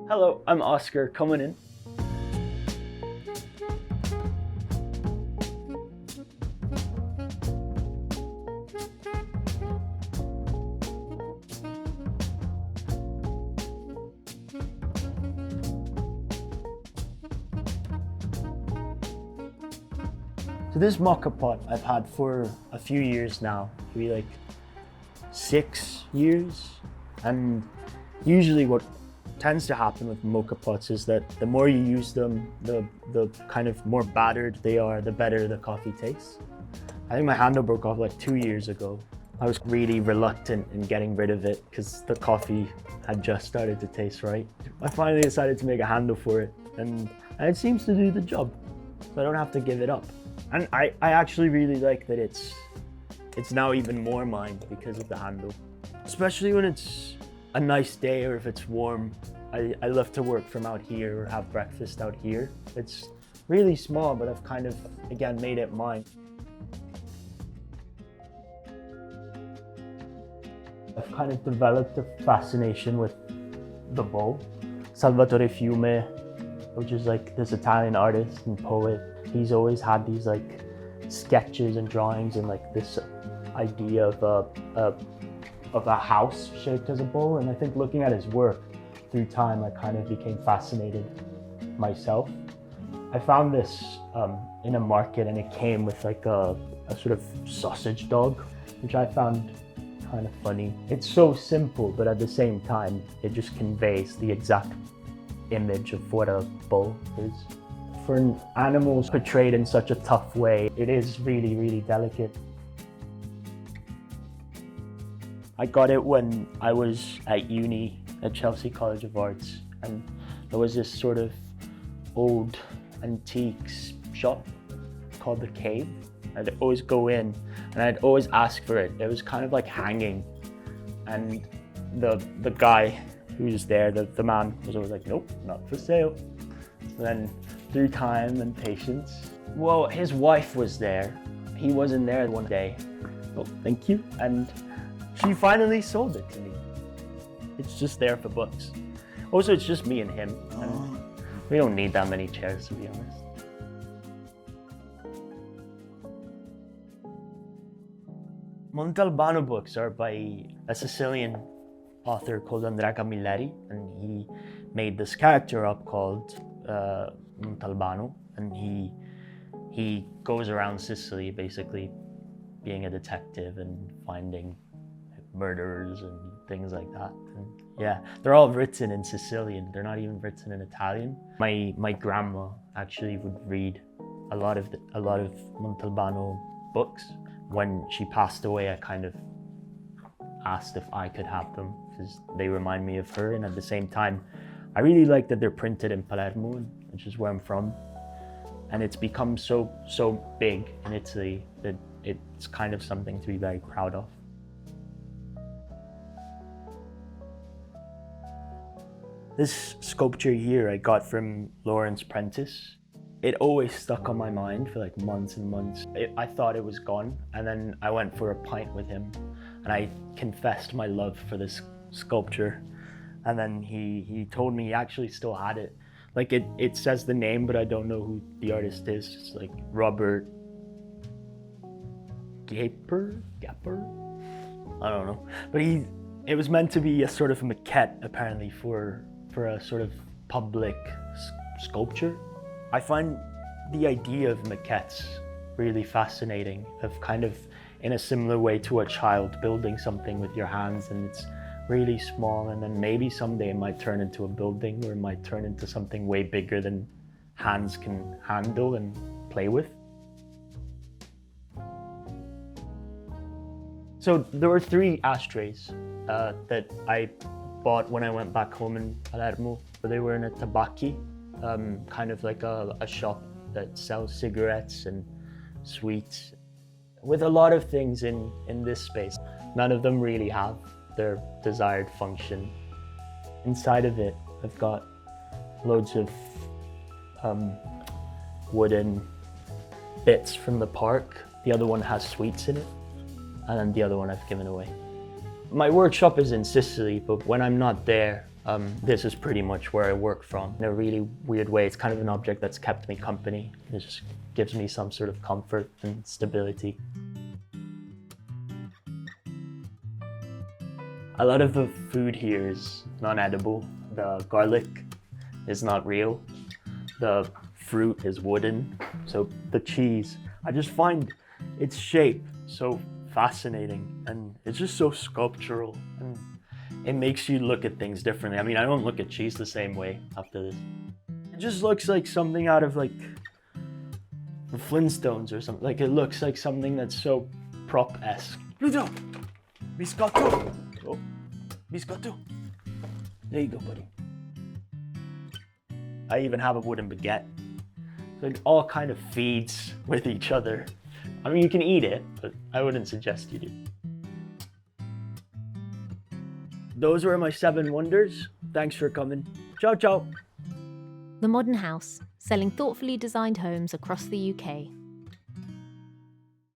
Hello, I'm Oscar, coming in. So this Moka Pot I've had for a few years now, maybe like 6 years. And usually what tends to happen with Moka Pots is that the more you use them, the kind of more battered they are, the better the coffee tastes. I think my handle broke off like 2 years ago. I was really reluctant in getting rid of it because the coffee had just started to taste right. I finally decided to make a handle for it, and it seems to do the job, so I don't have to give it up. And I actually really like that it's now even more mine because of the handle. Especially when it's a nice day or if it's warm. I love to work from out here or have breakfast out here. It's really small, but I've kind of, again, made it mine. I've kind of developed a fascination with the bowl. Salvatore Fiume, which is like this Italian artist and poet, he's always had these like sketches and drawings and like this idea of a house shaped as a bowl. And I think looking at his work through time, I kind of became fascinated myself. I found this in a market, and it came with like a sort of sausage dog, which I found kind of funny. It's so simple, but at the same time, it just conveys the exact image of what a bowl is. For an animal portrayed in such a tough way, it is really, really delicate. I got it when I was at uni at Chelsea College of Arts, and there was this sort of old antiques shop called The Cave. I'd always go in and I'd always ask for it. It was kind of like hanging, and the guy who was there, the man, was always like, nope, not for sale. And then through time and patience, well, his wife was there. He wasn't there one day. Oh, thank you. And she finally sold it to me. It's just there for books. Also, it's just me and him, and we don't need that many chairs, to be honest. Montalbano books are by a Sicilian author called Andrea Camilleri, and he made this character up called Montalbano, and he goes around Sicily basically being a detective and finding murderers and things like that. And yeah, they're all written in Sicilian. They're not even written in Italian. My grandma actually would read a lot of Montalbano books. When she passed away, I kind of asked if I could have them because they remind me of her, and at the same time, I really like that they're printed in Palermo, which is where I'm from, and it's become so big in Italy that it's kind of something to be very proud of. This sculpture here I got from Lawrence Prentice. It always stuck on my mind for like months and months. I thought it was gone, and then I went for a pint with him and I confessed my love for this sculpture, and then he told me he actually still had it. Like it says the name, but I don't know who the artist is. It's like Robert Gapper? I don't know. But it was meant to be a sort of maquette apparently for a sort of public sculpture. I find the idea of maquettes really fascinating, of kind of in a similar way to a child building something with your hands, and it's really small, and then maybe someday it might turn into a building, or it might turn into something way bigger than hands can handle and play with. So there were 3 ashtrays that I bought when I went back home in Palermo. They were in a tabacchi, kind of like a shop that sells cigarettes and sweets, with a lot of things in this space. None of them really have their desired function. Inside of it, I've got loads of wooden bits from the park. The other one has sweets in it, and then the other one I've given away. My workshop is in Sicily, but when I'm not there, This is pretty much where I work from. In a really weird way, it's kind of an object that's kept me company. It just gives me some sort of comfort and stability. A lot of the food here is non-edible. The garlic is not real. The fruit is wooden. So the cheese, I just find its shape so fascinating, and it's just so sculptural, and it makes you look at things differently. I mean, I don't look at cheese the same way after this. It just looks like something out of like the Flintstones or something. Like, it looks like something that's so prop-esque. Pluto! Biscotto! Oh, biscotto. There you go, buddy. I even have a wooden baguette. So it all kind of feeds with each other. I mean, you can eat it, but I wouldn't suggest you do. Those were my 7 wonders. Thanks for coming. Ciao, ciao. The Modern House, selling thoughtfully designed homes across the UK.